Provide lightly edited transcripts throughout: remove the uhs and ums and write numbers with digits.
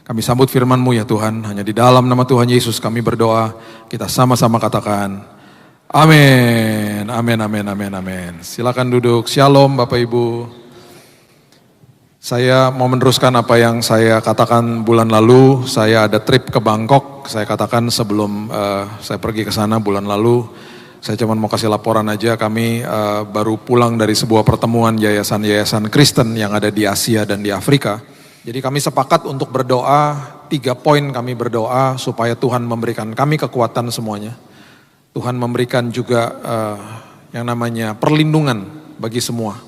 Kami sambut firman-Mu ya Tuhan, hanya di dalam nama Tuhan Yesus kami berdoa, kita sama-sama katakan, amin, amin, amin, amin, amin. Silakan duduk, shalom Bapak Ibu. Saya mau meneruskan apa yang saya katakan bulan lalu, saya ada trip ke Bangkok, saya katakan sebelum saya pergi ke sana bulan lalu, saya cuma mau kasih laporan aja, kami baru pulang dari sebuah pertemuan yayasan-yayasan Kristen yang ada di Asia dan di Afrika. Jadi kami sepakat untuk berdoa, 3 poin kami berdoa supaya Tuhan memberikan kami kekuatan semuanya. Tuhan memberikan juga yang namanya perlindungan bagi semua.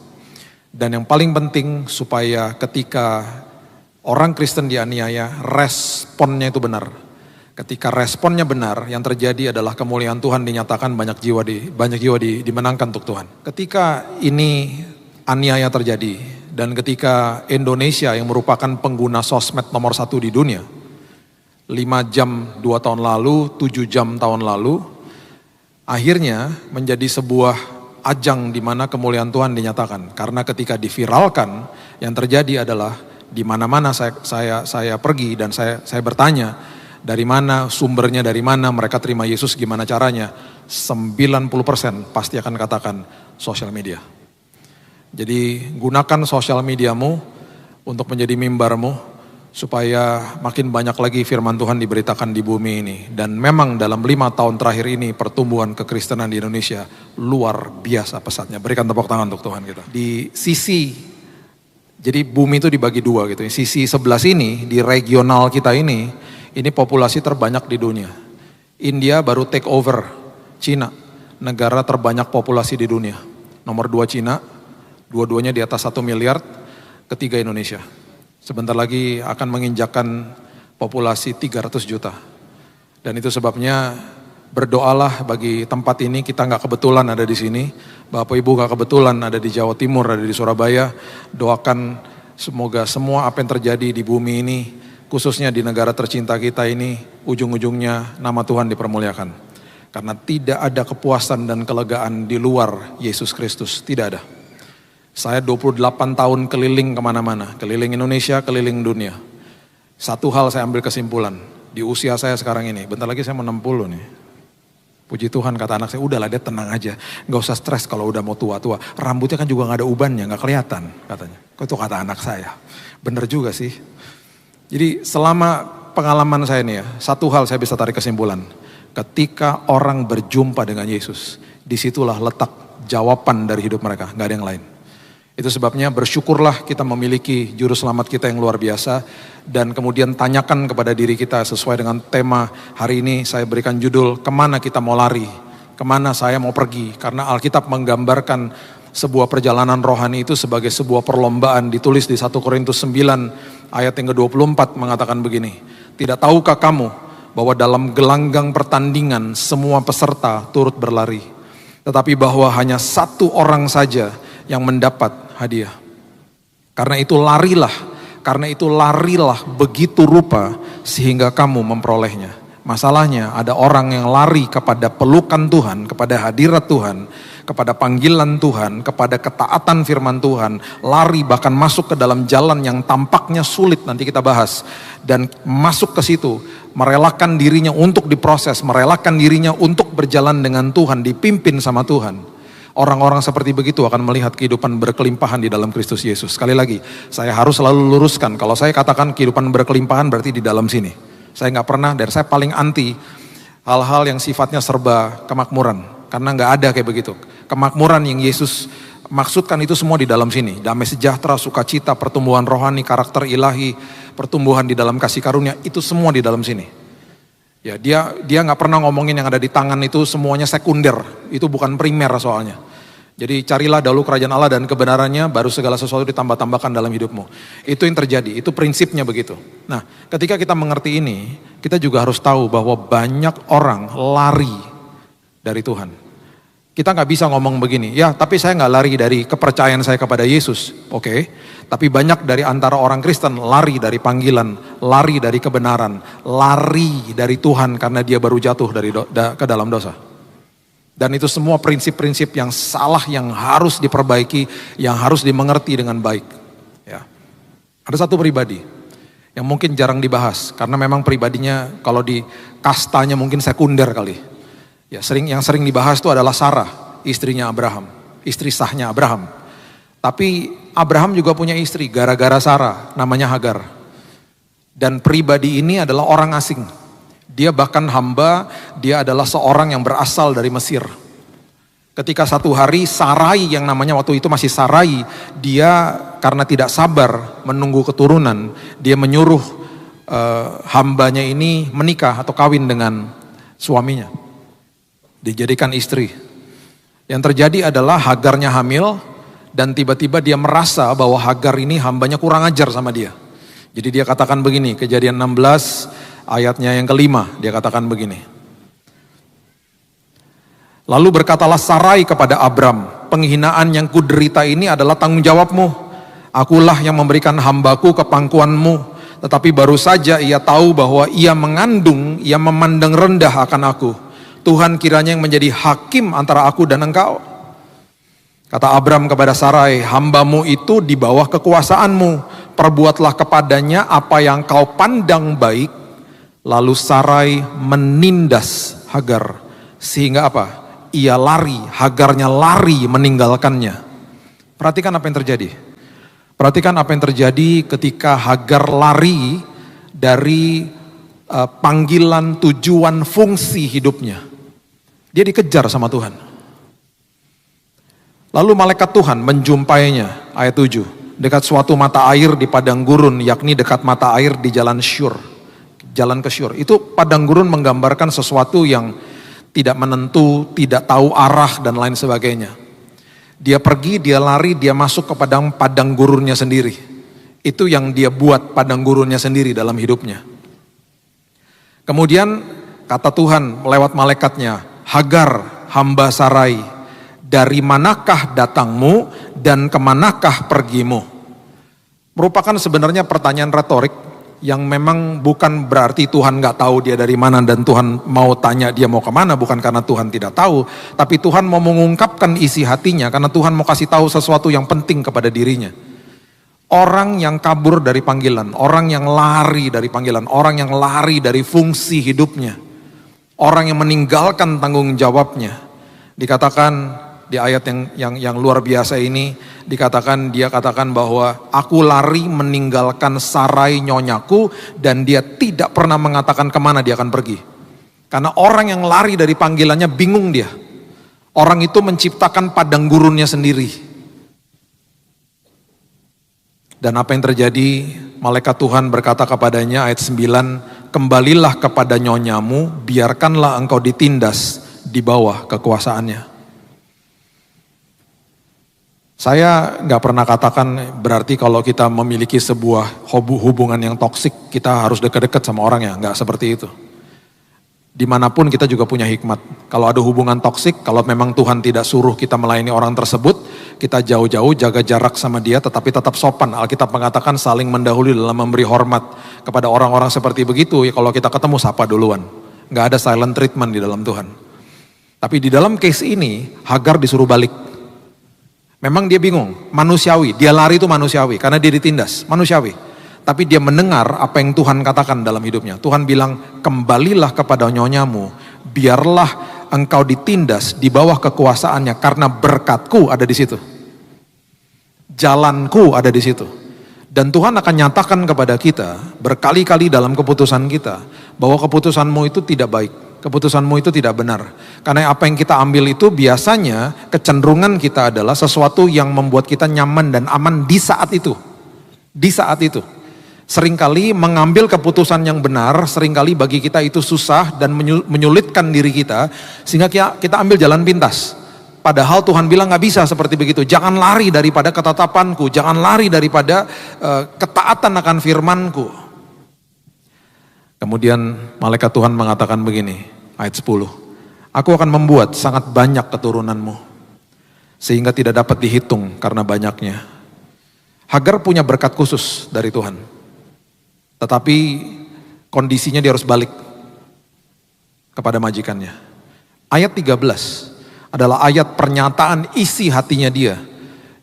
Dan yang paling penting supaya ketika orang Kristen dianiaya, responnya itu benar. Ketika responnya benar, yang terjadi adalah kemuliaan Tuhan dinyatakan, banyak jiwa dimenangkan untuk Tuhan. Ketika ini aniaya terjadi, dan ketika Indonesia yang merupakan pengguna sosmed nomor 1 di dunia, 5 jam 2 tahun lalu, 7 jam tahun lalu, akhirnya menjadi sebuah ajang di mana kemuliaan Tuhan dinyatakan. Karena ketika diviralkan, yang terjadi adalah di mana-mana saya pergi dan saya bertanya, dari mana sumbernya, dari mana mereka terima Yesus, gimana caranya? 90% pasti akan katakan sosial media. Jadi gunakan sosial mediamu untuk menjadi mimbarmu supaya makin banyak lagi firman Tuhan diberitakan di bumi ini. Dan memang dalam 5 tahun terakhir ini pertumbuhan kekristenan di Indonesia luar biasa pesatnya. Berikan tepuk tangan untuk Tuhan kita. Di sisi, jadi bumi itu dibagi 2 gitu. Sisi sebelah sini, di regional kita ini populasi terbanyak di dunia. India baru take over Cina, negara terbanyak populasi di dunia. Nomor 2 Cina. Dua-duanya di atas 1 miliar, ketiga Indonesia. Sebentar lagi akan menginjakkan populasi 300 juta. Dan itu sebabnya berdoalah bagi tempat ini, kita gak kebetulan ada di sini. Bapak Ibu gak kebetulan ada di Jawa Timur, ada di Surabaya. Doakan semoga semua apa yang terjadi di bumi ini, khususnya di negara tercinta kita ini, ujung-ujungnya nama Tuhan dipermuliakan. Karena tidak ada kepuasan dan kelegaan di luar Yesus Kristus, tidak ada. Saya 28 tahun keliling kemana-mana, keliling Indonesia, keliling dunia. Satu hal saya ambil kesimpulan, di usia saya sekarang ini, bentar lagi saya mau 60 nih. Puji Tuhan kata anak saya, udahlah dia tenang aja, gak usah stres kalau udah mau tua-tua. Rambutnya kan juga gak ada ubannya, gak kelihatan katanya. Itu kata anak saya, bener juga sih. Jadi selama pengalaman saya nih ya, satu hal saya bisa tarik kesimpulan. Ketika orang berjumpa dengan Yesus, disitulah letak jawaban dari hidup mereka, gak ada yang lain. Itu sebabnya bersyukurlah kita memiliki juru selamat kita yang luar biasa. Dan kemudian tanyakan kepada diri kita sesuai dengan tema hari ini saya berikan judul, kemana kita mau lari, kemana saya mau pergi. Karena Alkitab menggambarkan sebuah perjalanan rohani itu sebagai sebuah perlombaan. Ditulis di 1 Korintus 9 ayat yang ke-24 mengatakan begini. Tidak tahukah kamu bahwa dalam gelanggang pertandingan semua peserta turut berlari. Tetapi bahwa hanya satu orang saja yang mendapat hadiah. Karena itu larilah begitu rupa sehingga kamu memperolehnya. Masalahnya ada orang yang lari kepada pelukan Tuhan, kepada hadirat Tuhan, kepada panggilan Tuhan, kepada ketaatan firman Tuhan, lari bahkan masuk ke dalam jalan yang tampaknya sulit, nanti kita bahas, dan masuk ke situ, merelakan dirinya untuk diproses, merelakan dirinya untuk berjalan dengan Tuhan, dipimpin sama Tuhan. Orang-orang seperti begitu akan melihat kehidupan berkelimpahan di dalam Kristus Yesus. Sekali lagi, saya harus selalu luruskan. Kalau saya katakan kehidupan berkelimpahan berarti di dalam sini. Saya nggak pernah, dan saya paling anti hal-hal yang sifatnya serba kemakmuran. Karena nggak ada kayak begitu. Kemakmuran yang Yesus maksudkan itu semua di dalam sini. Damai sejahtera, sukacita, pertumbuhan rohani, karakter ilahi, pertumbuhan di dalam kasih karunia, itu semua di dalam sini. Ya, dia nggak pernah ngomongin yang ada di tangan itu semuanya sekunder. Itu bukan primer soalnya. Jadi carilah dahulu kerajaan Allah dan kebenarannya, baru segala sesuatu ditambah-tambahkan dalam hidupmu. Itu yang terjadi, itu prinsipnya begitu. Nah, ketika kita mengerti ini, kita juga harus tahu bahwa banyak orang lari dari Tuhan. Kita nggak bisa ngomong begini, ya tapi saya nggak lari dari kepercayaan saya kepada Yesus. Oke, tapi banyak dari antara orang Kristen lari dari panggilan, lari dari kebenaran, lari dari Tuhan karena dia baru jatuh ke dalam dosa. Dan itu semua prinsip-prinsip yang salah, yang harus diperbaiki, yang harus dimengerti dengan baik. Ya. Ada satu pribadi yang mungkin jarang dibahas karena memang pribadinya kalau di kastanya mungkin sekunder kali. Ya, yang sering dibahas itu adalah Sarah, istrinya Abraham, istri sahnya Abraham. Tapi Abraham juga punya istri gara-gara Sarah, namanya Hagar. Dan pribadi ini adalah orang asing. Dia bahkan hamba, dia adalah seorang yang berasal dari Mesir. Ketika satu hari Sarai yang namanya waktu itu masih Sarai, dia karena tidak sabar menunggu keturunan, dia menyuruh hambanya ini menikah atau kawin dengan suaminya. Dijadikan istri. Yang terjadi adalah Hagarnya hamil dan tiba-tiba dia merasa bahwa Hagar ini hambanya kurang ajar sama dia. Jadi dia katakan begini, Kejadian 16 ayatnya yang ke-5, dia katakan begini. Lalu berkatalah Sarai kepada Abram, penghinaan yang kuderita ini adalah tanggung jawabmu. Akulah yang memberikan hambaku ke pangkuanmu. Tetapi baru saja ia tahu bahwa ia mengandung, ia memandang rendah akan aku. Tuhan kiranya yang menjadi hakim antara aku dan engkau. Kata Abram kepada Sarai, hambamu itu di bawah kekuasaanmu. Perbuatlah kepadanya apa yang kau pandang baik. Lalu Sarai menindas Hagar. Sehingga apa? Ia lari, Hagarnya lari meninggalkannya. Perhatikan apa yang terjadi. Perhatikan apa yang terjadi ketika Hagar lari dari panggilan, tujuan, fungsi hidupnya. Dia dikejar sama Tuhan. Lalu malaikat Tuhan menjumpainya, ayat 7. Dekat suatu mata air di padang gurun, yakni dekat mata air di jalan Syur. Jalan ke Syur. Itu padang gurun menggambarkan sesuatu yang tidak menentu, tidak tahu arah dan lain sebagainya. Dia pergi, dia lari, dia masuk ke padang gurunnya sendiri. Itu yang dia buat padang gurunnya sendiri dalam hidupnya. Kemudian kata Tuhan lewat malaikatnya, Hagar, hamba Sarai, dari manakah datangmu dan kemanakah pergimu? Merupakan sebenarnya pertanyaan retorik yang memang bukan berarti Tuhan gak tahu dia dari mana dan Tuhan mau tanya dia mau kemana, bukan karena Tuhan tidak tahu, tapi Tuhan mau mengungkapkan isi hatinya karena Tuhan mau kasih tahu sesuatu yang penting kepada dirinya. Orang yang kabur dari panggilan, orang yang lari dari panggilan, orang yang lari dari fungsi hidupnya, orang yang meninggalkan tanggung jawabnya, dikatakan di ayat yang luar biasa ini, dikatakan dia katakan bahwa aku lari meninggalkan Sarai nyonyaku dan dia tidak pernah mengatakan kemana dia akan pergi. Karena orang yang lari dari panggilannya bingung dia. Orang itu menciptakan padang gurunnya sendiri. Dan apa yang terjadi? Malaikat Tuhan berkata kepadanya ayat 9, kembalilah kepada nyonyamu, biarkanlah engkau ditindas di bawah kekuasaannya. Saya nggak pernah katakan berarti kalau kita memiliki sebuah hubungan yang toksik kita harus dekat-dekat sama orang ya, nggak seperti itu. Dimanapun kita juga punya hikmat. Kalau ada hubungan toksik, kalau memang Tuhan tidak suruh kita melayani orang tersebut, kita jauh-jauh jaga jarak sama dia tetapi tetap sopan. Alkitab mengatakan saling mendahului dalam memberi hormat kepada orang-orang seperti begitu. Ya kalau kita ketemu sapa duluan. Nggak ada silent treatment di dalam Tuhan. Tapi di dalam case ini Hagar disuruh balik. Memang dia bingung, manusiawi, dia lari itu manusiawi karena dia ditindas, manusiawi. Tapi dia mendengar apa yang Tuhan katakan dalam hidupnya. Tuhan bilang, kembalilah kepada nyonyamu, biarlah engkau ditindas di bawah kekuasaannya karena berkatku ada di situ. Jalanku ada di situ. Dan Tuhan akan nyatakan kepada kita berkali-kali dalam keputusan kita bahwa keputusanmu itu tidak baik. Keputusanmu itu tidak benar. Karena apa yang kita ambil itu biasanya kecenderungan kita adalah sesuatu yang membuat kita nyaman dan aman di saat itu. Di saat itu. Seringkali mengambil keputusan yang benar, seringkali bagi kita itu susah dan menyulitkan diri kita. Sehingga kita ambil jalan pintas. Padahal Tuhan bilang gak bisa seperti begitu. Jangan lari daripada ketetapanku. Jangan lari daripada ketaatan akan firmanku. Kemudian malaikat Tuhan mengatakan begini, ayat 10. Aku akan membuat sangat banyak keturunanmu, sehingga tidak dapat dihitung karena banyaknya. Hagar punya berkat khusus dari Tuhan. Tetapi kondisinya dia harus balik kepada majikannya. Ayat 13 adalah ayat pernyataan isi hatinya dia.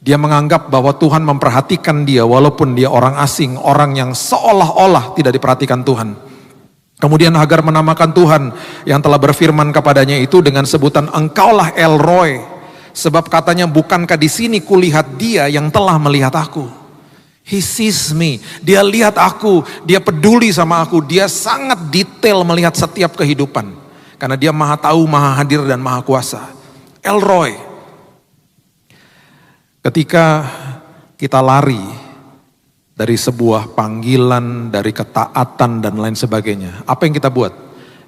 Dia menganggap bahwa Tuhan memperhatikan dia walaupun dia orang asing, orang yang seolah-olah tidak diperhatikan Tuhan. Kemudian Hagar menamakan Tuhan yang telah berfirman kepadanya itu dengan sebutan Engkaulah El Roy. Sebab katanya bukankah di sini kulihat dia yang telah melihat aku. He sees me, dia lihat aku, dia peduli sama aku, dia sangat detail melihat setiap kehidupan. Karena dia maha tahu, maha hadir dan maha kuasa. El Roy. Ketika kita lari dari sebuah panggilan, dari ketaatan dan lain sebagainya, apa yang kita buat?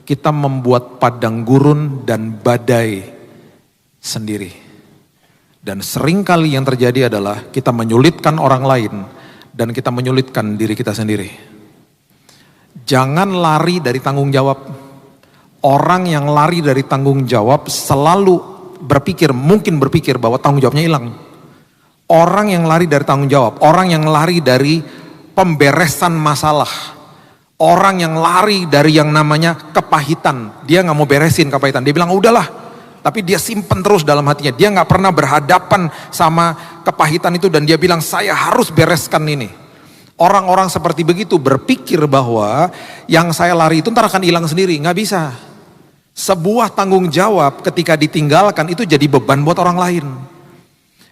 Kita membuat padang gurun dan badai sendiri. Dan seringkali yang terjadi adalah kita menyulitkan orang lain dan kita menyulitkan diri kita sendiri. Jangan lari dari tanggung jawab. Orang yang lari dari tanggung jawab selalu mungkin berpikir bahwa tanggung jawabnya hilang. Orang yang lari dari tanggung jawab, orang yang lari dari pemberesan masalah, orang yang lari dari yang namanya kepahitan, dia nggak mau beresin kepahitan, dia bilang udahlah, tapi dia simpen terus dalam hatinya, dia nggak pernah berhadapan sama kepahitan itu dan dia bilang saya harus bereskan ini. Orang-orang seperti begitu berpikir bahwa yang saya lari itu ntar akan hilang sendiri, nggak bisa. Sebuah tanggung jawab ketika ditinggalkan itu jadi beban buat orang lain.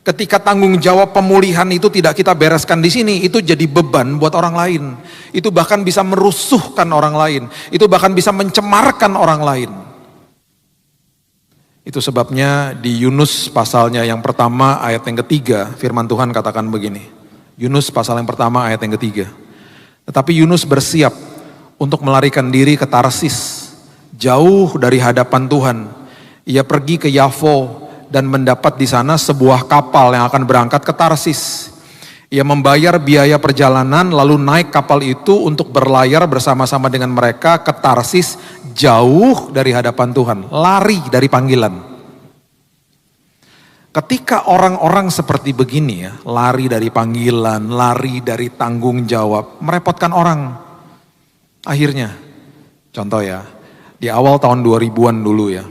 Ketika tanggung jawab pemulihan itu tidak kita bereskan di sini, itu jadi beban buat orang lain. Itu bahkan bisa merusuhkan orang lain. Itu bahkan bisa mencemarkan orang lain. Itu sebabnya di Yunus pasalnya yang pertama ayat yang ketiga, firman Tuhan katakan begini. Yunus pasal yang pertama ayat yang ketiga. Tetapi Yunus bersiap untuk melarikan diri ke Tarsis, jauh dari hadapan Tuhan. Ia pergi ke Yafo dan mendapat di sana sebuah kapal yang akan berangkat ke Tarsis. Ia membayar biaya perjalanan lalu naik kapal itu untuk berlayar bersama-sama dengan mereka ke Tarsis jauh dari hadapan Tuhan, lari dari panggilan. Ketika orang-orang seperti begini ya, lari dari panggilan, lari dari tanggung jawab, merepotkan orang. Akhirnya, contoh ya, di awal tahun 2000-an dulu ya,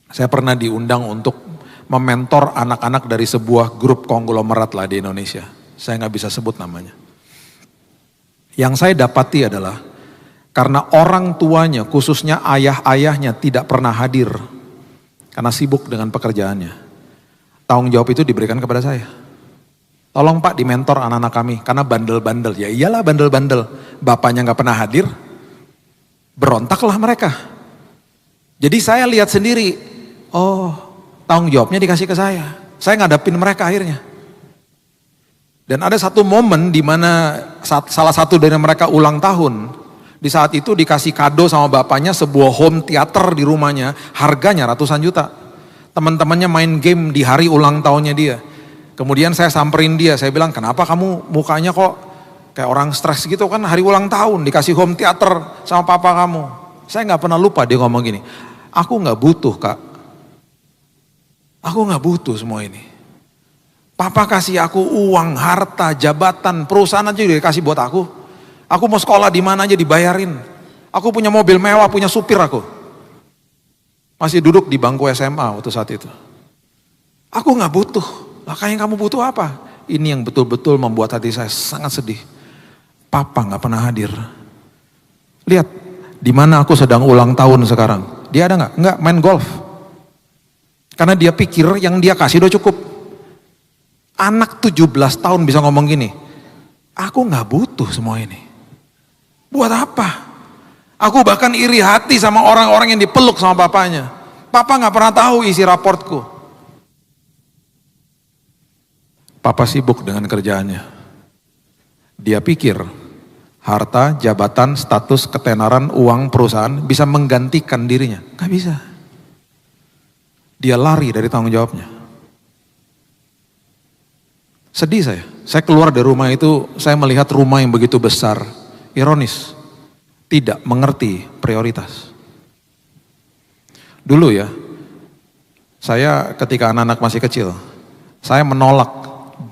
saya pernah diundang untuk mementor anak-anak dari sebuah grup konglomerat lah di Indonesia. Saya nggak bisa sebut namanya. Yang saya dapati adalah karena orang tuanya, khususnya ayah-ayahnya tidak pernah hadir karena sibuk dengan pekerjaannya. Tanggung jawab itu diberikan kepada saya. Tolong Pak dimentor anak-anak kami karena bandel-bandel. Ya iyalah bandel-bandel. Bapaknya nggak pernah hadir, berontaklah mereka. Jadi saya lihat sendiri, oh tanggung jawabnya dikasih ke saya. Saya ngadapin mereka akhirnya. Dan ada satu momen di mana salah satu dari mereka ulang tahun. Di saat itu dikasih kado sama bapaknya sebuah home theater di rumahnya. Harganya ratusan juta. Teman-temannya main game di hari ulang tahunnya dia. Kemudian saya samperin dia. Saya bilang kenapa kamu mukanya kok kayak orang stres gitu kan, hari ulang tahun dikasih home theater sama papa kamu. Saya gak pernah lupa dia ngomong gini. Aku gak butuh Kak. Aku gak butuh semua ini. Papa kasih aku uang, harta, jabatan, perusahaan aja dikasih buat aku. Aku mau sekolah di mana aja dibayarin. Aku punya mobil mewah, punya supir aku. Masih duduk di bangku SMA waktu saat itu. Aku gak butuh. Lah kayak kamu butuh apa? Ini yang betul-betul membuat hati saya sangat sedih. Papa gak pernah hadir. Lihat, di mana aku sedang ulang tahun sekarang. Dia ada gak? Enggak, main golf. Karena dia pikir yang dia kasih udah cukup. Anak 17 tahun bisa ngomong gini, aku gak butuh semua ini. Buat apa? Aku bahkan iri hati sama orang-orang yang dipeluk sama papanya. Papa gak pernah tahu isi raportku. Papa sibuk dengan kerjaannya. Dia pikir harta, jabatan, status, ketenaran, uang, perusahaan bisa menggantikan dirinya. Gak bisa. Dia lari dari tanggung jawabnya. Sedih saya keluar dari rumah itu, saya melihat rumah yang begitu besar. Ironis, tidak mengerti prioritas. Dulu ya, saya ketika anak-anak masih kecil, saya menolak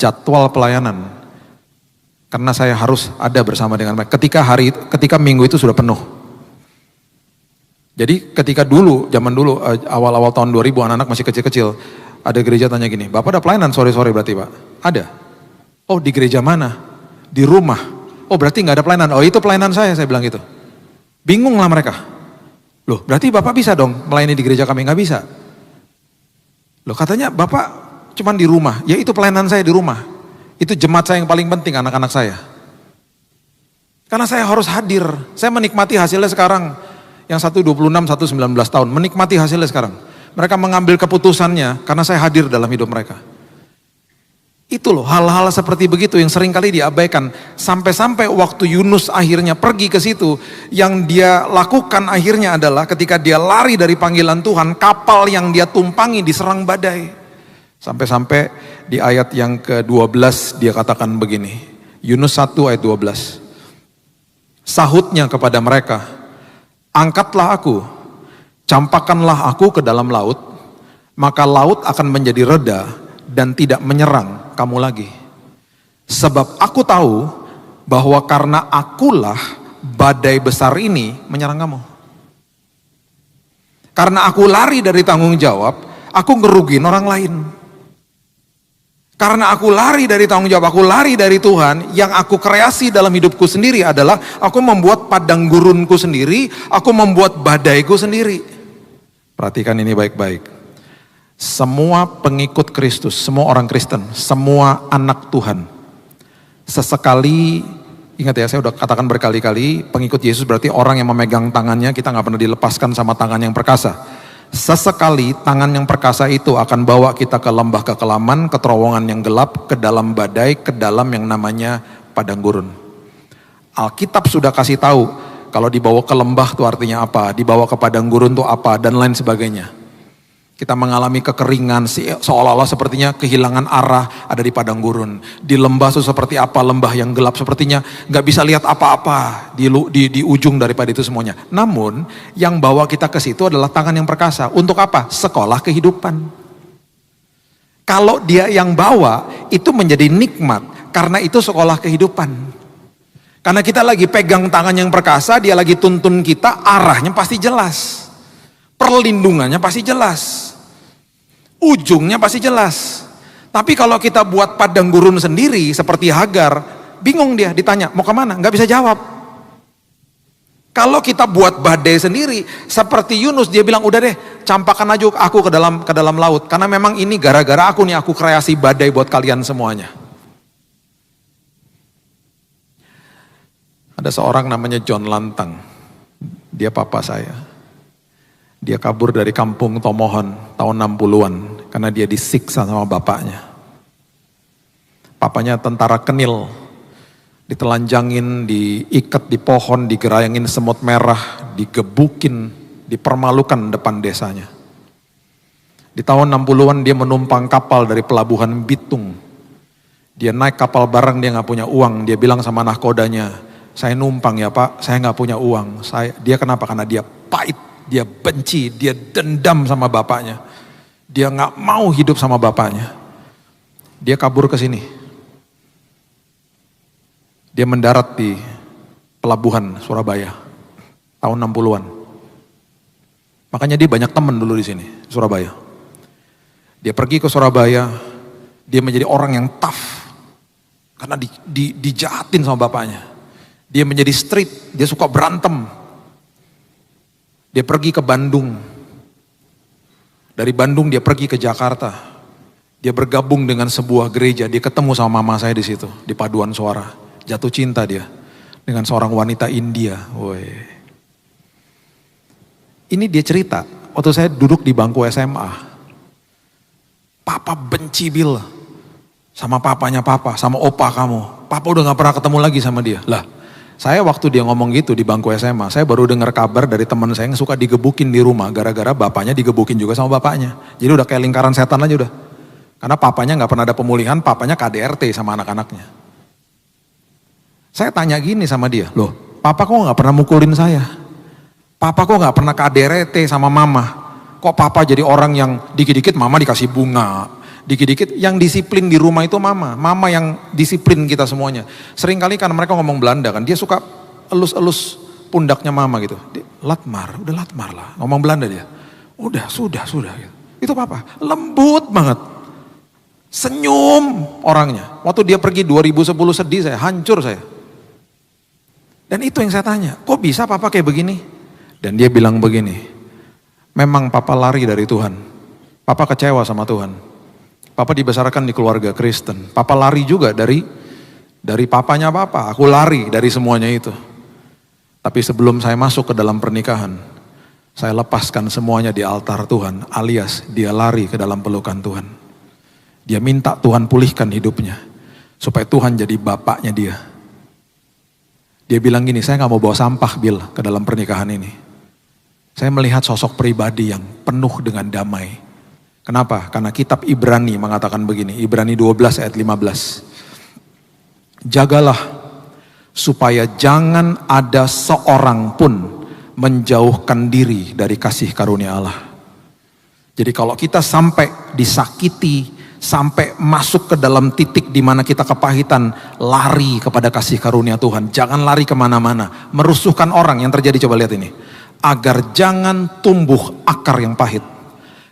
jadwal pelayanan. Karena saya harus ada bersama dengan mereka. Ketika minggu itu sudah penuh. Jadi ketika dulu, zaman dulu, awal-awal tahun 2000 anak-anak masih kecil-kecil, Ada gereja tanya gini, Bapak ada pelayanan sore-sore berarti Pak? Ada. Oh di gereja mana? Di rumah. Oh berarti nggak ada pelayanan. Oh itu pelayanan saya bilang gitu. Bingung lah mereka. Loh berarti Bapak bisa dong melayani di gereja kami? Nggak bisa. Loh katanya Bapak cuman di rumah. Ya itu pelayanan saya di rumah. Itu jemaat saya yang paling penting, anak-anak saya. Karena saya harus hadir. Saya menikmati hasilnya sekarang. Yang satu 26, satu 19 tahun. Menikmati hasilnya sekarang. Mereka mengambil keputusannya karena saya hadir dalam hidup mereka. Itu loh hal-hal seperti begitu yang sering kali diabaikan. Sampai-sampai waktu Yunus akhirnya pergi ke situ. Yang dia lakukan akhirnya adalah ketika dia lari dari panggilan Tuhan. Kapal yang dia tumpangi diserang badai. Sampai-sampai di ayat yang ke-12 dia katakan begini. Yunus 1 ayat 12. Sahutnya kepada mereka. Angkatlah aku. Campakkanlah aku ke dalam laut, maka laut akan menjadi reda dan tidak menyerang kamu lagi. Sebab aku tahu bahwa karena akulah badai besar ini menyerang kamu. Karena aku lari dari tanggung jawab, aku ngerugiin orang lain. Karena aku lari dari tanggung jawab, aku lari dari Tuhan, yang aku kreasi dalam hidupku sendiri adalah aku membuat padang gurunku sendiri, aku membuat badaiku sendiri. Perhatikan ini baik-baik. Semua pengikut Kristus, semua orang Kristen, semua anak Tuhan. Sesekali, ingat ya saya udah katakan berkali-kali, pengikut Yesus berarti orang yang memegang tangannya, kita gak pernah dilepaskan sama tangan yang perkasa. Sesekali tangan yang perkasa itu akan bawa kita ke lembah kekelaman, ke terowongan yang gelap, ke dalam badai, ke dalam yang namanya padang gurun. Alkitab sudah kasih tahu, kalau dibawa ke lembah itu artinya apa, dibawa ke padang gurun itu apa, dan lain sebagainya. Kita mengalami kekeringan, seolah-olah sepertinya kehilangan arah ada di padang gurun. Di lembah itu seperti apa, lembah yang gelap sepertinya gak bisa lihat apa-apa di ujung daripada itu semuanya. Namun yang bawa kita ke situ adalah tangan yang perkasa. Untuk apa? Sekolah kehidupan. Kalau dia yang bawa itu menjadi nikmat, karena itu sekolah kehidupan. Karena kita lagi pegang tangan yang perkasa, dia lagi tuntun kita, arahnya pasti jelas. Perlindungannya pasti jelas. Ujungnya pasti jelas. Tapi kalau kita buat padang gurun sendiri seperti Hagar, bingung dia ditanya mau kemana, nggak bisa jawab. Kalau kita buat badai sendiri seperti Yunus, dia bilang udah deh campakkan aja aku ke dalam laut, karena memang ini gara-gara aku nih, aku kreasi badai buat kalian semuanya. Ada seorang namanya John Lantang, dia papa saya. Dia kabur dari kampung Tomohon tahun 60-an karena dia disiksa sama bapaknya. Papanya tentara kenil, ditelanjangin, diikat di pohon, digerayangin semut merah, digebukin, dipermalukan depan desanya. Di tahun 60-an dia menumpang kapal dari pelabuhan Bitung. Dia naik kapal bareng, dia gak punya uang. Dia bilang sama nahkodanya, saya numpang ya Pak, saya gak punya uang. Dia kenapa? Karena dia pahit. Dia benci, dia dendam sama bapaknya. Dia gak mau hidup sama bapaknya. Dia kabur ke sini. Dia mendarat di pelabuhan Surabaya tahun 60-an. Makanya dia banyak teman dulu di sini, Surabaya. Dia pergi ke Surabaya, dia menjadi orang yang tough karena dijahatin sama bapaknya. Dia menjadi street, dia suka berantem. Dia pergi ke Bandung. Dari Bandung dia pergi ke Jakarta. Dia bergabung dengan sebuah gereja. Dia ketemu sama mama saya di situ, di paduan suara. Jatuh cinta dia dengan seorang wanita India. Woy. Ini dia cerita, waktu saya duduk di bangku SMA. Papa benci Bill sama papanya papa, sama opa kamu. Papa udah gak pernah ketemu lagi sama dia. Lah, saya waktu dia ngomong gitu di bangku SMA, saya baru dengar kabar dari teman saya yang suka digebukin di rumah gara-gara bapaknya digebukin juga sama bapaknya. Jadi udah kayak lingkaran setan aja udah. Karena papanya gak pernah ada pemulihan, papanya KDRT sama anak-anaknya. Saya tanya gini sama dia, loh papa kok gak pernah mukulin saya? Papa kok gak pernah KDRT sama mama? Kok papa jadi orang yang dikit-dikit mama dikasih bunga? Dikit-dikit yang disiplin di rumah itu mama yang disiplin kita semuanya. Seringkali kan mereka ngomong Belanda kan, dia suka elus-elus pundaknya mama gitu. Latmar, udah latmar lah, ngomong Belanda dia. Udah, sudah gitu. Itu papa, lembut banget. Senyum orangnya. Waktu dia pergi 2010 sedih saya, hancur saya. Dan itu yang saya tanya, kok bisa papa kayak begini? Dan dia bilang begini, memang papa lari dari Tuhan. Papa kecewa sama Tuhan. Papa dibesarkan di keluarga Kristen. Papa lari juga dari papanya papa. Aku lari dari semuanya itu. Tapi sebelum saya masuk ke dalam pernikahan, saya lepaskan semuanya di altar Tuhan, alias dia lari ke dalam pelukan Tuhan. Dia minta Tuhan pulihkan hidupnya, supaya Tuhan jadi bapaknya dia. Dia bilang gini, saya gak mau bawa sampah Bill ke dalam pernikahan ini. Saya melihat sosok pribadi yang penuh dengan damai. Kenapa? Karena kitab Ibrani mengatakan begini, Ibrani 12 ayat 15. Jagalah supaya jangan ada seorang pun menjauhkan diri dari kasih karunia Allah. Jadi kalau kita sampai disakiti, sampai masuk ke dalam titik di mana kita kepahitan, lari kepada kasih karunia Tuhan. Jangan lari kemana-mana, merusuhkan orang. Yang terjadi coba lihat ini. Agar jangan tumbuh akar yang pahit.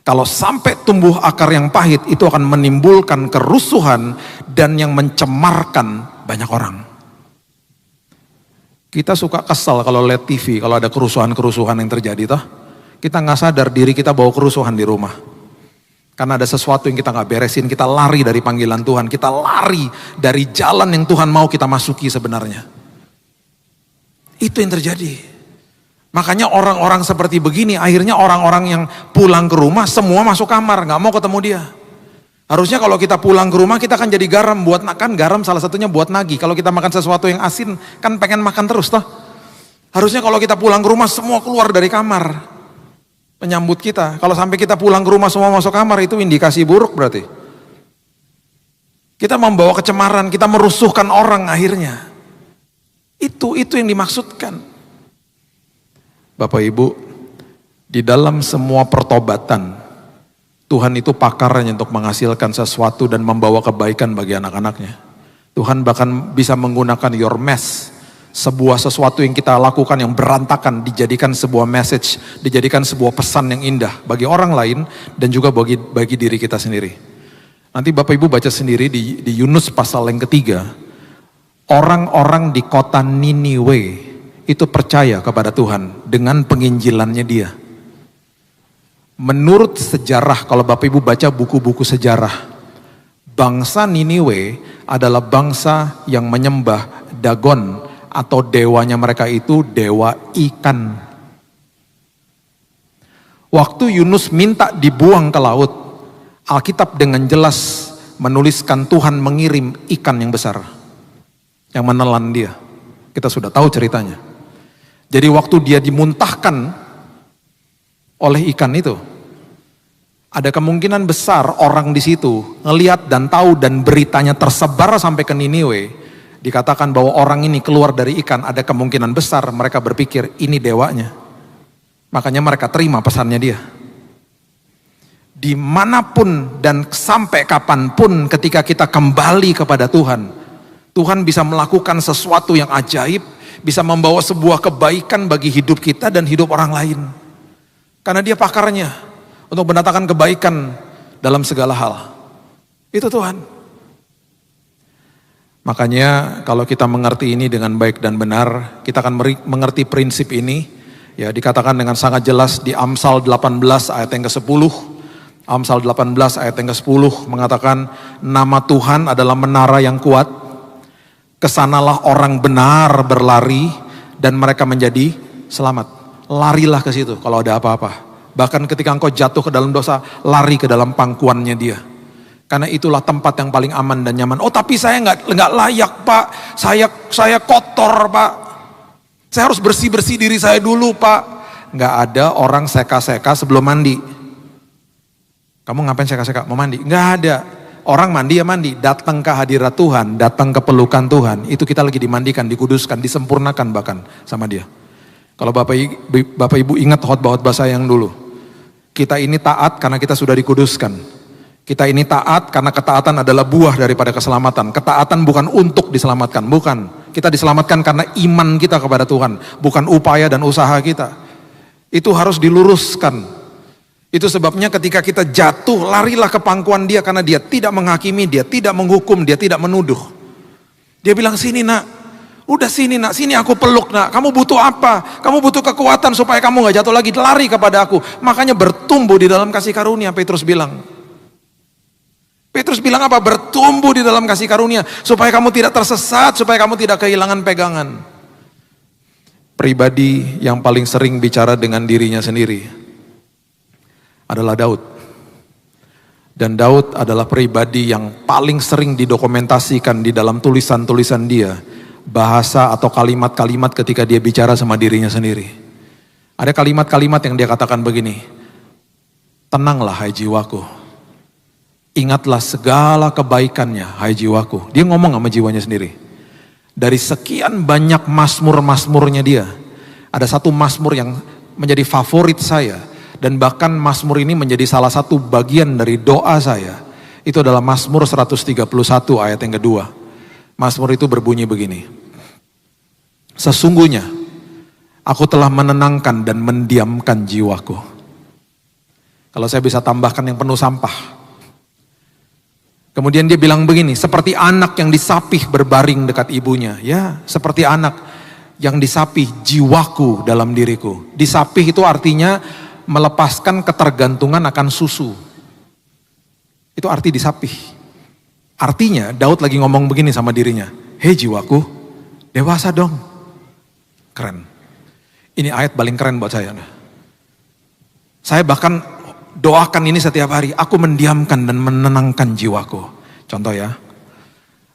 Kalau sampai tumbuh akar yang pahit, itu akan menimbulkan kerusuhan dan yang mencemarkan banyak orang. Kita suka kesal kalau lihat TV, kalau ada kerusuhan-kerusuhan yang terjadi toh. Kita nggak sadar diri kita bawa kerusuhan di rumah. Karena ada sesuatu yang kita nggak beresin, kita lari dari panggilan Tuhan, kita lari dari jalan yang Tuhan mau kita masuki sebenarnya. Itu yang terjadi. Makanya orang-orang seperti begini, akhirnya orang-orang yang pulang ke rumah semua masuk kamar, nggak mau ketemu dia. Harusnya kalau kita pulang ke rumah kita kan jadi garam, buat kan garam salah satunya buat nagih. Kalau kita makan sesuatu yang asin kan pengen makan terus toh. Harusnya kalau kita pulang ke rumah semua keluar dari kamar menyambut kita. Kalau sampai kita pulang ke rumah semua masuk kamar, itu indikasi buruk berarti. Kita membawa kecemaran, kita merusuhkan orang akhirnya. Itu yang dimaksudkan. Bapak Ibu, di dalam semua pertobatan, Tuhan itu pakarnya untuk menghasilkan sesuatu dan membawa kebaikan bagi anak-anaknya. Tuhan bahkan bisa menggunakan your mess, sebuah sesuatu yang kita lakukan yang berantakan, dijadikan sebuah message, dijadikan sebuah pesan yang indah bagi orang lain dan juga bagi diri kita sendiri. Nanti Bapak Ibu baca sendiri di Yunus pasal yang ketiga, orang-orang di kota Niniwe itu percaya kepada Tuhan dengan penginjilannya dia. Menurut sejarah, kalau Bapak Ibu baca buku-buku sejarah, bangsa Niniwe adalah bangsa yang menyembah Dagon atau dewanya mereka itu dewa ikan. Waktu Yunus minta dibuang ke laut, Alkitab dengan jelas menuliskan Tuhan mengirim ikan yang besar yang menelan dia. Kita sudah tahu ceritanya. Jadi waktu dia dimuntahkan oleh ikan itu, ada kemungkinan besar orang di situ ngelihat dan tahu dan beritanya tersebar sampai ke Niniwe. Dikatakan bahwa orang ini keluar dari ikan, ada kemungkinan besar mereka berpikir ini dewanya. Makanya mereka terima pesannya dia. Dimanapun dan sampai kapanpun ketika kita kembali kepada Tuhan, Tuhan bisa melakukan sesuatu yang ajaib, bisa membawa sebuah kebaikan bagi hidup kita dan hidup orang lain. Karena dia pakarnya untuk mendatangkan kebaikan dalam segala hal. Itu Tuhan. Makanya kalau kita mengerti ini dengan baik dan benar, kita akan mengerti prinsip ini. Ya, dikatakan dengan sangat jelas di Amsal 18 ayat yang ke-10. Amsal 18 ayat yang ke-10 mengatakan, nama Tuhan adalah menara yang kuat. Kesanalah orang benar berlari dan mereka menjadi selamat. Larilah ke situ kalau ada apa-apa. Bahkan ketika engkau jatuh ke dalam dosa, lari ke dalam pangkuannya dia. Karena itulah tempat yang paling aman dan nyaman. Oh tapi saya nggak layak Pak, saya kotor Pak. Saya harus bersih-bersih diri saya dulu Pak. Nggak ada orang seka-seka sebelum mandi. Kamu ngapain seka-seka? Mau mandi? Nggak ada. Orang mandi ya mandi, datang ke hadirat Tuhan, datang ke pelukan Tuhan, itu kita lagi dimandikan, dikuduskan, disempurnakan bahkan sama dia. Kalau Bapak Ibu ingat khotbah-khotbah saya yang dulu, kita ini taat karena kita sudah dikuduskan. Kita ini taat karena ketaatan adalah buah daripada keselamatan. Ketaatan bukan untuk diselamatkan, bukan. Kita diselamatkan karena iman kita kepada Tuhan, bukan upaya dan usaha kita. Itu harus diluruskan. Itu sebabnya ketika kita jatuh, larilah ke pangkuan dia, karena dia tidak menghakimi, dia tidak menghukum, dia tidak menuduh. Dia bilang, sini nak, udah sini nak, sini aku peluk nak, kamu butuh apa? Kamu butuh kekuatan supaya kamu gak jatuh lagi, lari kepada aku. Makanya bertumbuh di dalam kasih karunia, Petrus bilang. Petrus bilang apa? Bertumbuh di dalam kasih karunia, supaya kamu tidak tersesat, supaya kamu tidak kehilangan pegangan. Pribadi yang paling sering bicara dengan dirinya sendiri adalah Daud. Dan Daud adalah pribadi yang paling sering didokumentasikan di dalam tulisan-tulisan dia, bahasa atau kalimat-kalimat ketika dia bicara sama dirinya sendiri. Ada kalimat-kalimat yang dia katakan begini, tenanglah hai jiwaku, ingatlah segala kebaikannya hai jiwaku. Dia ngomong sama jiwanya sendiri. Dari sekian banyak mazmur-mazmurnya dia, ada satu mazmur yang menjadi favorit saya, dan bahkan mazmur ini menjadi salah satu bagian dari doa saya. Itu adalah Mazmur 131 ayat yang kedua. Mazmur itu berbunyi begini, sesungguhnya aku telah menenangkan dan mendiamkan jiwaku. Kalau saya bisa tambahkan yang penuh sampah. Kemudian dia bilang begini, seperti anak yang disapih berbaring dekat ibunya. Ya, seperti anak yang disapih jiwaku dalam diriku. Disapih itu artinya melepaskan ketergantungan akan susu. Itu arti disapih. Artinya Daud lagi ngomong begini sama dirinya, hei jiwaku, dewasa dong. Keren. Ini ayat paling keren buat saya. Saya bahkan doakan ini setiap hari, aku mendiamkan dan menenangkan jiwaku. Contoh ya,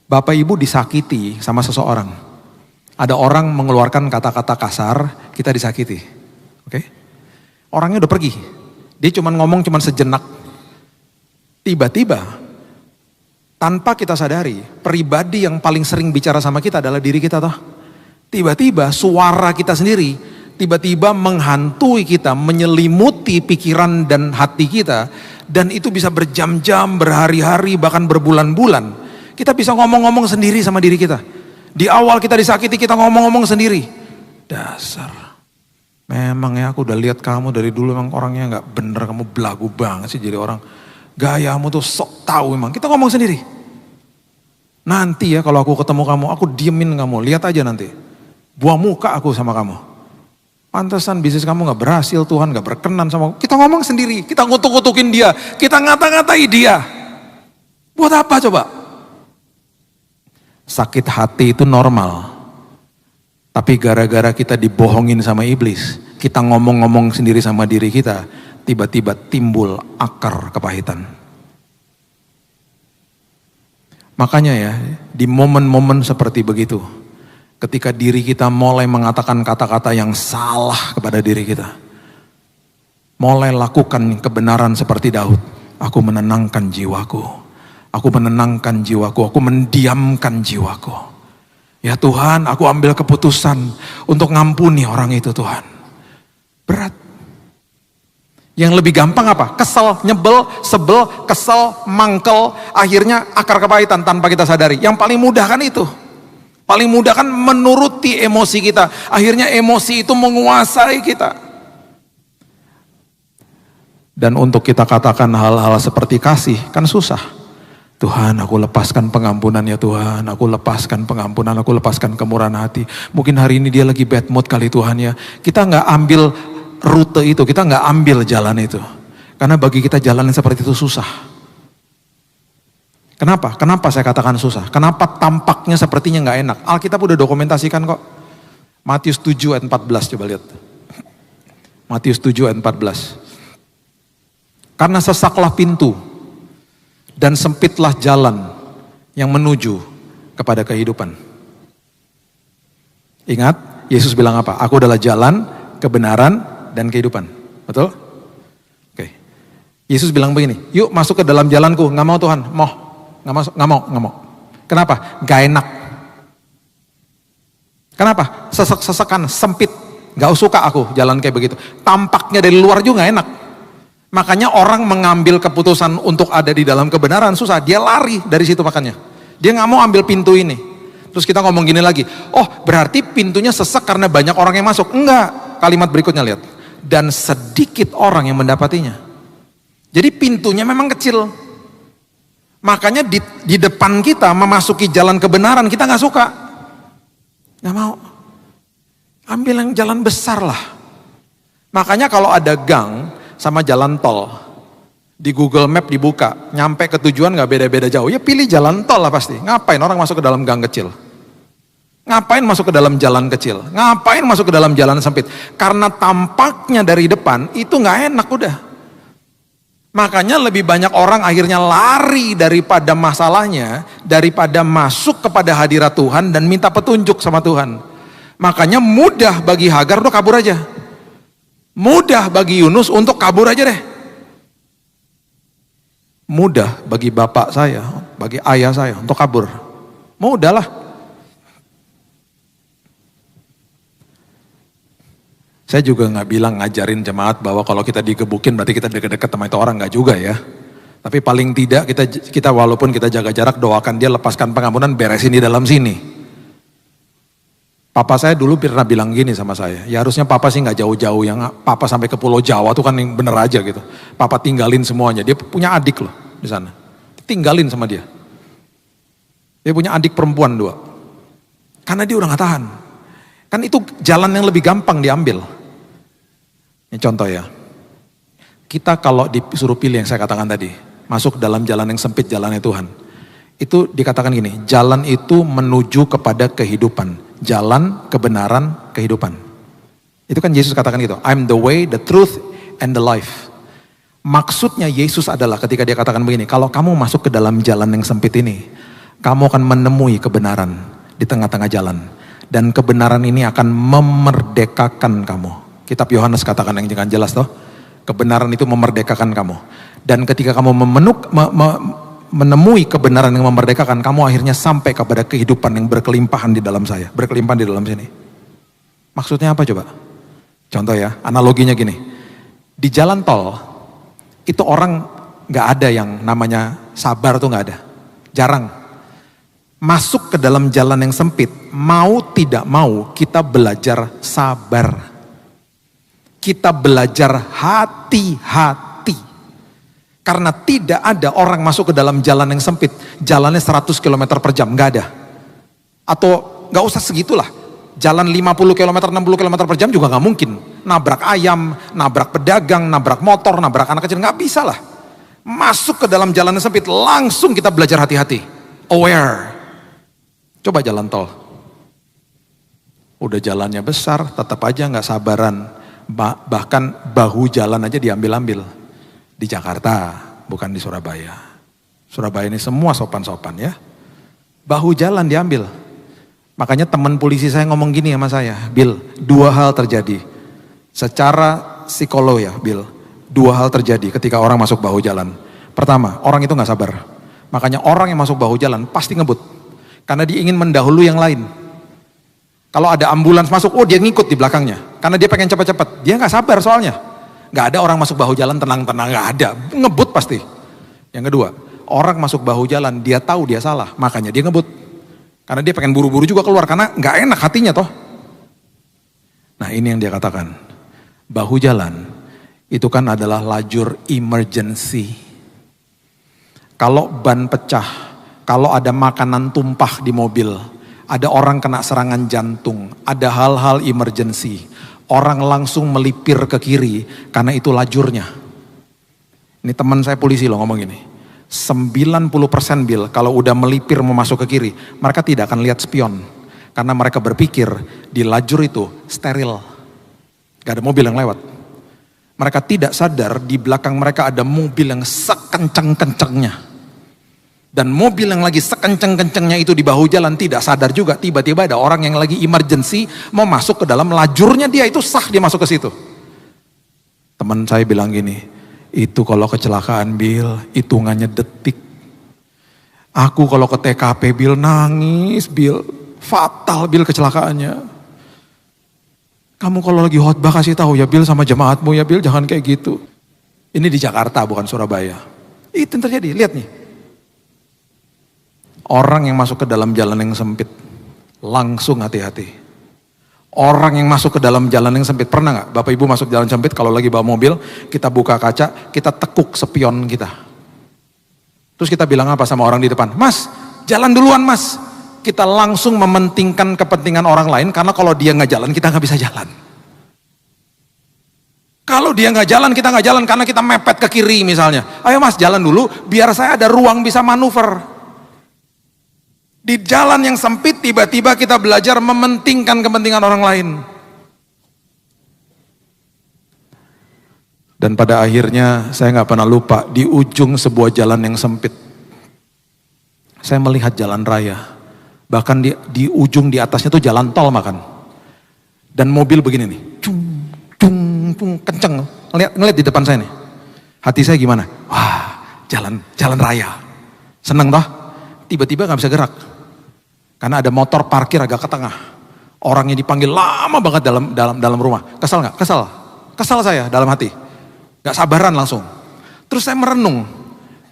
Bapak Ibu disakiti sama seseorang. Ada orang mengeluarkan kata-kata kasar, kita disakiti. Oke? Orangnya udah pergi, dia cuma ngomong cuma sejenak. Tiba-tiba, tanpa kita sadari, pribadi yang paling sering bicara sama kita adalah diri kita toh. Tiba-tiba suara kita sendiri, tiba-tiba menghantui kita, menyelimuti pikiran dan hati kita. Dan itu bisa berjam-jam, berhari-hari, bahkan berbulan-bulan. Kita bisa ngomong-ngomong sendiri sama diri kita. Di awal kita disakiti, kita ngomong-ngomong sendiri. Dasar. Memang ya, aku udah lihat kamu dari dulu emang orangnya gak bener, kamu belagu banget sih jadi orang. Gayamu tuh sok tahu emang. Kita ngomong sendiri. Nanti ya kalau aku ketemu kamu, aku diemin kamu, lihat aja nanti. Buang muka aku sama kamu. Pantesan bisnis kamu gak berhasil, Tuhan gak berkenan sama aku. Kita ngomong sendiri, kita ngutuk-ngutukin dia, kita ngata-ngatai dia. Buat apa coba? Sakit hati itu normal. Tapi gara-gara kita dibohongin sama iblis, kita ngomong-ngomong sendiri sama diri kita, tiba-tiba timbul akar kepahitan. Makanya ya, di momen-momen seperti begitu, ketika diri kita mulai mengatakan kata-kata yang salah kepada diri kita, mulai lakukan kebenaran seperti Daud, aku menenangkan jiwaku, aku menenangkan jiwaku, aku mendiamkan jiwaku. Ya Tuhan, aku ambil keputusan untuk ngampuni orang itu Tuhan. Berat. Yang lebih gampang apa? Kesel, nyebel, sebel, kesel, mangkel, akhirnya akar kepahitan tanpa kita sadari. Yang paling mudah kan itu. Paling mudah kan menuruti emosi kita. Akhirnya emosi itu menguasai kita. Dan untuk kita katakan hal-hal seperti kasih kan susah. Tuhan, aku lepaskan pengampunan ya Tuhan, aku lepaskan pengampunan, aku lepaskan kemurahan hati. Mungkin hari ini dia lagi bad mood kali Tuhan ya. Kita gak ambil rute itu, kita gak ambil jalan itu. Karena bagi kita jalan yang seperti itu susah. Kenapa? Kenapa saya katakan susah? Kenapa tampaknya sepertinya gak enak? Alkitab udah dokumentasikan kok. Matius 7 ayat 14 coba lihat. Matius 7 ayat 14. Karena sesaklah pintu dan sempitlah jalan yang menuju kepada kehidupan. Ingat, Yesus bilang apa? Aku adalah jalan, kebenaran, dan kehidupan. Betul? Oke. Yesus bilang begini, yuk masuk ke dalam jalanku. Nggak mau Tuhan, mau. Nggak masuk, nggak mau. Kenapa? Gak enak. Kenapa? Sesek-sesekan, sempit. Gak suka aku jalan kayak begitu. Tampaknya dari luar juga gak enak. Makanya orang mengambil keputusan untuk ada di dalam kebenaran susah. Dia lari dari situ makanya. Dia gak mau ambil pintu ini. Terus kita ngomong gini lagi. Oh berarti pintunya sesek karena banyak orang yang masuk. Enggak. Kalimat berikutnya lihat. Dan sedikit orang yang mendapatinya. Jadi pintunya memang kecil. Makanya di depan kita memasuki jalan kebenaran kita nggak suka. Nggak mau. Ambil yang jalan besar lah. Makanya kalau ada gang sama jalan tol, di Google Map dibuka, nyampe ke tujuan nggak beda-beda jauh, ya pilih jalan tol lah pasti. Ngapain orang masuk ke dalam gang kecil? Ngapain masuk ke dalam jalan kecil? Ngapain masuk ke dalam jalan sempit? Karena tampaknya dari depan itu nggak enak udah. Makanya lebih banyak orang akhirnya lari daripada masalahnya, daripada masuk kepada hadirat Tuhan dan minta petunjuk sama Tuhan. Makanya mudah bagi Hagar udah kabur aja. Mudah bagi Yunus untuk kabur aja deh. Mudah bagi bapak saya, bagi ayah saya untuk kabur. Mudah lah. Saya juga nggak bilang ngajarin jemaat bahwa kalau kita digebukin berarti kita deket-deket sama itu orang, nggak juga ya. Tapi paling tidak kita walaupun kita jaga jarak, doakan dia, lepaskan pengampunan, beresin di dalam sini. Papa saya dulu pernah bilang gini sama saya, ya harusnya papa sih nggak jauh-jauh, yang papa sampai ke Pulau Jawa tuh kan yang bener aja gitu. Papa tinggalin semuanya, dia punya adik loh di sana, tinggalin sama dia. Dia punya adik perempuan 2, karena dia udah nggak tahan. Kan itu jalan yang lebih gampang diambil. Ini contoh ya, kita kalau disuruh pilih yang saya katakan tadi, masuk dalam jalan yang sempit, jalannya Tuhan. Itu dikatakan gini, jalan itu menuju kepada kehidupan. Jalan, kebenaran, kehidupan. Itu kan Yesus katakan gitu, I'm the way, the truth, and the life. Maksudnya Yesus adalah ketika dia katakan begini, kalau kamu masuk ke dalam jalan yang sempit ini, kamu akan menemui kebenaran di tengah-tengah jalan. Dan kebenaran ini akan memerdekakan kamu. Kitab Yohanes katakan yang jangan jelas toh. Kebenaran itu memerdekakan kamu. Dan ketika kamu menemui kebenaran yang memerdekakan, kamu akhirnya sampai kepada kehidupan yang berkelimpahan di dalam saya. Berkelimpahan di dalam sini. Maksudnya apa coba? Contoh ya, analoginya gini. Di jalan tol, itu orang gak ada yang namanya sabar tuh gak ada. Jarang. Masuk ke dalam jalan yang sempit, mau tidak mau kita belajar sabar. Kita belajar hati-hati. Karena tidak ada orang masuk ke dalam jalan yang sempit, jalannya 100 km per jam, gak ada. Atau gak usah segitulah, jalan 50 km, 60 km per jam juga gak mungkin. Nabrak ayam, nabrak pedagang, nabrak motor, nabrak anak kecil, gak bisa lah. Masuk ke dalam jalan yang sempit, langsung kita belajar hati-hati. Aware. Coba jalan tol. Udah jalannya besar, tetap aja gak sabaran. Bahkan bahu jalan aja diambil-ambil. Di Jakarta, bukan di Surabaya. Surabaya ini semua sopan-sopan ya. Bahu jalan diambil. Makanya teman polisi saya ngomong gini sama saya, Bill, 2 hal terjadi. Secara psikolog ya, Bill, 2 hal terjadi ketika orang masuk bahu jalan. Pertama, orang itu gak sabar. Makanya orang yang masuk bahu jalan pasti ngebut. Karena dia ingin mendahului yang lain. Kalau ada ambulans masuk, oh dia ngikut di belakangnya. Karena dia pengen cepat-cepat. Dia gak sabar soalnya. Gak ada orang masuk bahu jalan tenang-tenang, gak ada. Ngebut pasti. Yang kedua, orang masuk bahu jalan, dia tahu dia salah. Makanya dia ngebut. Karena dia pengen buru-buru juga keluar. Karena gak enak hatinya toh. Nah ini yang dia katakan. Bahu jalan, itu kan adalah lajur emergency. Kalau ban pecah, kalau ada makanan tumpah di mobil, ada orang kena serangan jantung, ada hal-hal emergency, orang langsung melipir ke kiri karena itu lajurnya. Ini teman saya polisi loh ngomong gini, 90% Bill kalau udah melipir mau masuk ke kiri, mereka tidak akan lihat spion. Karena mereka berpikir di lajur itu steril, gak ada mobil yang lewat. Mereka tidak sadar di belakang mereka ada mobil yang sekencang-kencangnya. Dan mobil yang lagi sekenceng-kencengnya itu di bahu jalan tidak sadar juga. Tiba-tiba ada orang yang lagi emergency mau masuk ke dalam lajurnya dia itu sah dia masuk ke situ. Teman saya bilang gini, itu kalau kecelakaan Bill, hitungannya detik. Aku kalau ke TKP Bill nangis Bill, fatal Bill kecelakaannya. Kamu kalau lagi khotbah kasih tahu ya Bill sama jemaatmu ya Bill jangan kayak gitu. Ini di Jakarta bukan Surabaya. Itu yang terjadi, lihat nih. Orang yang masuk ke dalam jalan yang sempit, langsung hati-hati. Orang yang masuk ke dalam jalan yang sempit, pernah nggak Bapak Ibu masuk jalan sempit kalau lagi bawa mobil, kita buka kaca, kita tekuk spion kita. Terus kita bilang apa sama orang di depan? Mas, jalan duluan mas. Kita langsung mementingkan kepentingan orang lain, karena kalau dia nggak jalan, kita nggak bisa jalan. Kalau dia nggak jalan, kita nggak jalan karena kita mepet ke kiri misalnya. Ayo mas, jalan dulu, biar saya ada ruang bisa manuver. Di jalan yang sempit tiba-tiba kita belajar mementingkan kepentingan orang lain. Dan pada akhirnya saya nggak pernah lupa, di ujung sebuah jalan yang sempit, saya melihat jalan raya. Bahkan di ujung di atasnya tuh jalan tol makan. Dan mobil begini nih, kenceng, ngeliat di depan saya nih. Hati saya gimana? Wah, jalan raya. Seneng toh? Tiba-tiba nggak bisa gerak. Karena ada motor parkir agak ke tengah. Orangnya dipanggil lama banget dalam rumah. Kesal nggak? Kesal saya dalam hati. Nggak sabaran langsung. Terus saya merenung.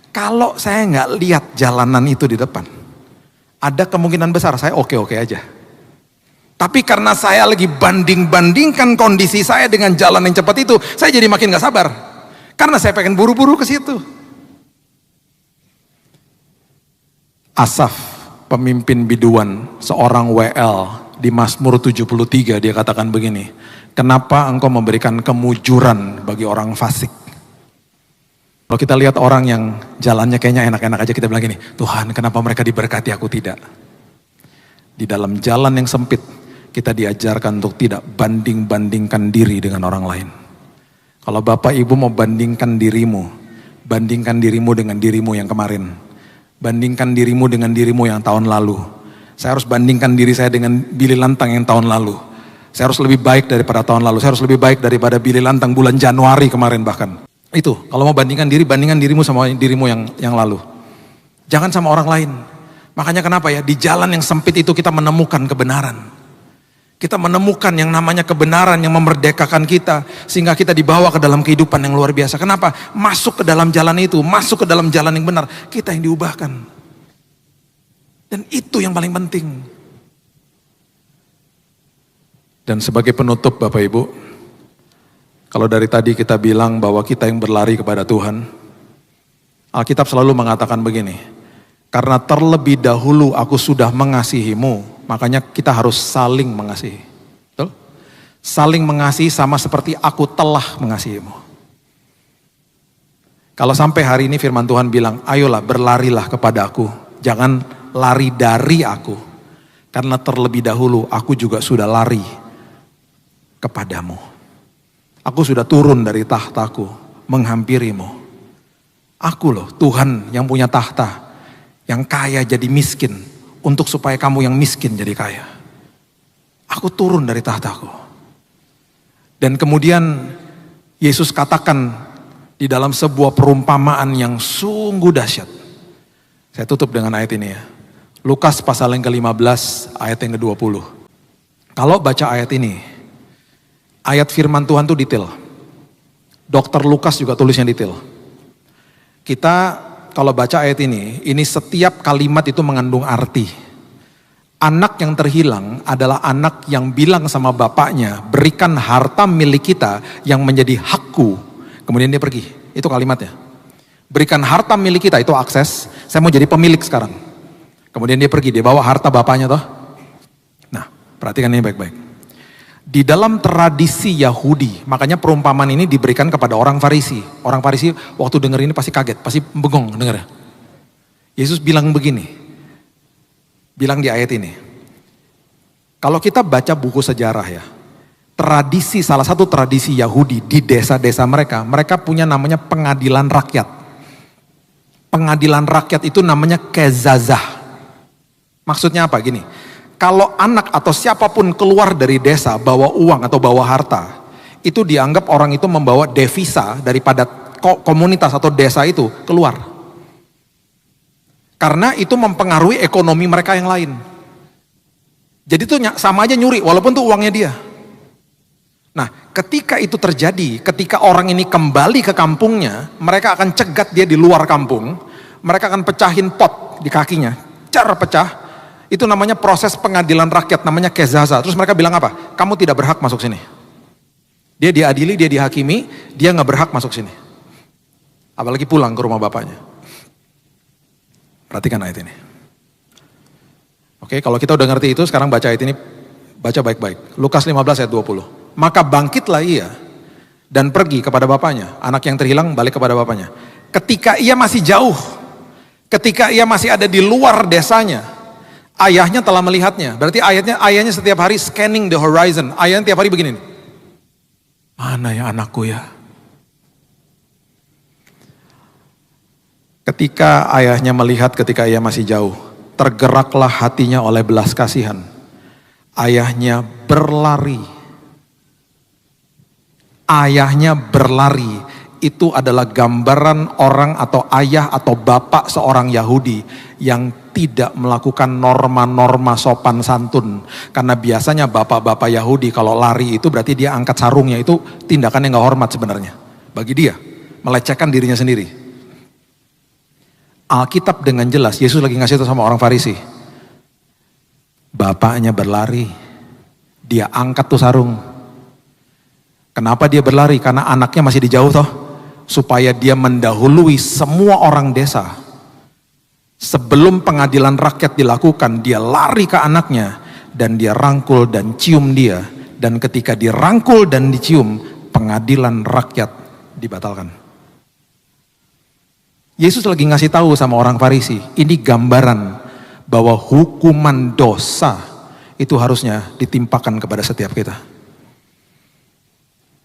Kalau saya nggak lihat jalanan itu di depan, ada kemungkinan besar saya oke-oke aja. Tapi karena saya lagi banding-bandingkan kondisi saya dengan jalan yang cepat itu, saya jadi makin nggak sabar. Karena saya pengen buru-buru ke situ. Asaf, pemimpin biduan, seorang WL di Mazmur 73, dia katakan begini, kenapa engkau memberikan kemujuran bagi orang fasik? Kalau kita lihat orang yang jalannya kayaknya enak-enak aja, kita bilang gini, Tuhan kenapa mereka diberkati aku tidak? Di dalam jalan yang sempit, kita diajarkan untuk tidak banding-bandingkan diri dengan orang lain. Kalau Bapak Ibu mau bandingkan dirimu dengan dirimu yang kemarin. Bandingkan dirimu dengan dirimu yang tahun lalu. Saya harus bandingkan diri saya dengan Billy Lantang yang tahun lalu. Saya harus lebih baik daripada tahun lalu. Saya harus lebih baik daripada Billy Lantang bulan Januari kemarin bahkan. Itu, kalau mau bandingkan dirimu sama dirimu yang lalu. Jangan sama orang lain. Makanya kenapa ya, di jalan yang sempit itu kita menemukan kebenaran. Kita menemukan yang namanya kebenaran yang memerdekakan kita. Sehingga kita dibawa ke dalam kehidupan yang luar biasa. Kenapa? Masuk ke dalam jalan itu. Masuk ke dalam jalan yang benar. Kita yang diubahkan. Dan itu yang paling penting. Dan sebagai penutup Bapak Ibu. Kalau dari tadi kita bilang bahwa kita yang berlari kepada Tuhan. Alkitab selalu mengatakan begini. Karena terlebih dahulu aku sudah mengasihimu. Makanya kita harus saling mengasihi. Betul? Saling mengasihi sama seperti aku telah mengasihimu. Kalau sampai hari ini firman Tuhan bilang, ayolah berlarilah kepada aku. Jangan lari dari aku. Karena terlebih dahulu aku juga sudah lari kepadamu. Aku sudah turun dari tahtaku menghampirimu. Aku loh Tuhan yang punya tahta. Yang kaya jadi miskin. Untuk supaya kamu yang miskin jadi kaya. Aku turun dari tahtaku. Dan kemudian Yesus katakan di dalam sebuah perumpamaan yang sungguh dahsyat. Saya tutup dengan ayat ini ya. Lukas pasal yang ke-15 ayat yang ke-20. Kalau baca ayat ini, ayat firman Tuhan itu detail. Dr. Lukas juga tulisnya detail. Kita kalau baca ayat ini setiap kalimat itu mengandung arti. Anak yang terhilang adalah anak yang bilang sama bapaknya, berikan harta milik kita yang menjadi hakku. Kemudian dia pergi, itu kalimatnya. Berikan harta milik kita, itu akses, saya mau jadi pemilik sekarang. Kemudian dia pergi, dia bawa harta bapaknya toh. Nah, perhatikan ini baik-baik. Di dalam tradisi Yahudi, makanya perumpamaan ini diberikan kepada orang Farisi. Orang Farisi waktu dengar ini pasti kaget, pasti bengong dengar. Yesus bilang begini, bilang di ayat ini. Kalau kita baca buku sejarah ya, salah satu tradisi Yahudi di desa-desa mereka punya namanya pengadilan rakyat. Pengadilan rakyat itu namanya kezazah. Maksudnya apa? Gini. Kalau anak atau siapapun keluar dari desa bawa uang atau bawa harta, itu dianggap orang itu membawa devisa daripada komunitas atau desa itu keluar. Karena itu mempengaruhi ekonomi mereka yang lain. Jadi itu sama aja nyuri walaupun itu uangnya dia. Nah ketika itu terjadi, ketika orang ini kembali ke kampungnya, mereka akan cegat dia di luar kampung, mereka akan pecahin pot di kakinya, cara pecah. Itu namanya proses pengadilan rakyat, namanya kezaza. Terus mereka bilang apa? Kamu tidak berhak masuk sini. Dia diadili, dia dihakimi, dia nggak berhak masuk sini. Apalagi pulang ke rumah bapaknya. Perhatikan ayat ini. Oke, kalau kita udah ngerti itu, sekarang baca ayat ini, baca baik-baik. Lukas 15 ayat 20. Maka bangkitlah ia dan pergi kepada bapaknya. Anak yang terhilang balik kepada bapaknya. Ketika ia masih jauh, ketika ia masih ada di luar desanya, ayahnya telah melihatnya. Berarti ayahnya setiap hari scanning the horizon. Ayahnya tiap hari begini. Mana ya anakku ya? Ketika ayahnya melihat ketika ia masih jauh, tergeraklah hatinya oleh belas kasihan. Ayahnya berlari. Ayahnya berlari. Itu adalah gambaran orang atau ayah atau bapak seorang Yahudi yang tidak melakukan norma-norma sopan santun. Karena biasanya bapak-bapak Yahudi kalau lari itu berarti dia angkat sarungnya, itu tindakan yang gak hormat sebenarnya. Bagi dia, melecehkan dirinya sendiri. Alkitab dengan jelas, Yesus lagi ngasih itu sama orang Farisi. Bapaknya berlari, dia angkat tuh sarung. Kenapa dia berlari? Karena anaknya masih di jauh toh. Supaya dia mendahului semua orang desa. Sebelum pengadilan rakyat dilakukan, dia lari ke anaknya dan dia rangkul dan cium dia. Dan ketika dirangkul dan dicium, pengadilan rakyat dibatalkan. Yesus lagi ngasih tahu sama orang Farisi, ini gambaran bahwa hukuman dosa itu harusnya ditimpakan kepada setiap kita.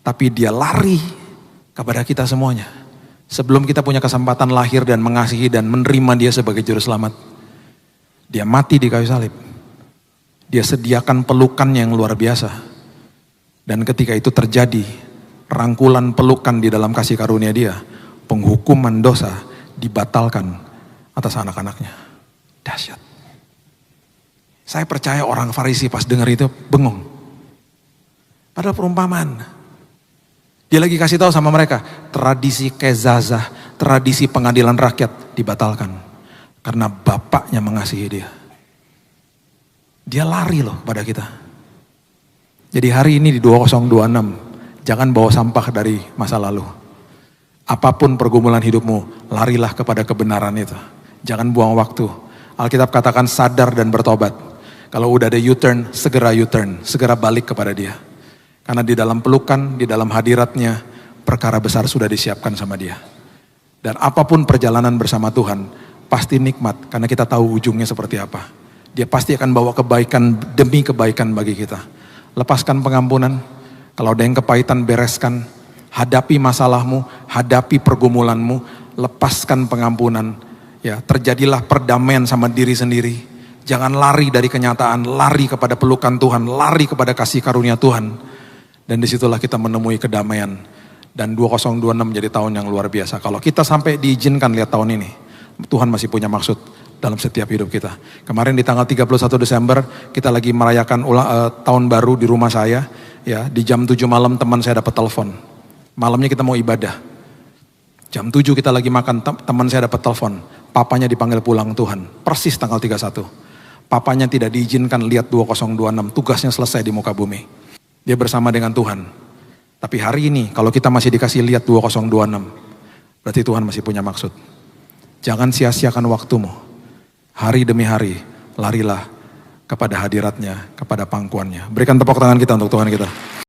Tapi dia lari kepada kita semuanya. Sebelum kita punya kesempatan lahir dan mengasihi dan menerima dia sebagai juru selamat. Dia mati di kayu salib. Dia sediakan pelukan yang luar biasa. Dan ketika itu terjadi, rangkulan pelukan di dalam kasih karunia dia, penghukuman dosa dibatalkan atas anak-anaknya. Dahsyat. Saya percaya orang Farisi pas dengar itu bengong. Padahal perumpamaan. Dia lagi kasih tahu sama mereka, tradisi kezazah, tradisi pengadilan rakyat dibatalkan. Karena bapaknya mengasihi dia. Dia lari loh pada kita. Jadi hari ini di 2026, jangan bawa sampah dari masa lalu. Apapun pergumulan hidupmu, larilah kepada kebenaran itu. Jangan buang waktu. Alkitab katakan sadar dan bertobat. Kalau udah ada U-turn, segera balik kepada dia. Karena di dalam pelukan, di dalam hadiratnya, perkara besar sudah disiapkan sama dia. Dan apapun perjalanan bersama Tuhan, pasti nikmat. Karena kita tahu ujungnya seperti apa. Dia pasti akan bawa kebaikan demi kebaikan bagi kita. Lepaskan pengampunan. Kalau ada yang kepahitan, bereskan. Hadapi masalahmu, hadapi pergumulanmu. Lepaskan pengampunan. Ya, terjadilah perdamaian sama diri sendiri. Jangan lari dari kenyataan, lari kepada pelukan Tuhan, lari kepada kasih karunia Tuhan. Dan disitulah kita menemui kedamaian. Dan 2026 menjadi tahun yang luar biasa. Kalau kita sampai diizinkan lihat tahun ini, Tuhan masih punya maksud dalam setiap hidup kita. Kemarin di tanggal 31 Desember, kita lagi merayakan tahun baru di rumah saya. Ya, di jam 7 malam teman saya dapat telepon. Malamnya kita mau ibadah. Jam 7 kita lagi makan, teman saya dapat telepon. Papanya dipanggil pulang Tuhan. Persis tanggal 31. Papanya tidak diizinkan lihat 2026, tugasnya selesai di muka bumi. Dia bersama dengan Tuhan. Tapi hari ini kalau kita masih dikasih lihat 2026, berarti Tuhan masih punya maksud. Jangan sia-siakan waktumu. Hari demi hari, larilah kepada hadiratnya, kepada pangkuannya. Berikan tepuk tangan kita untuk Tuhan kita.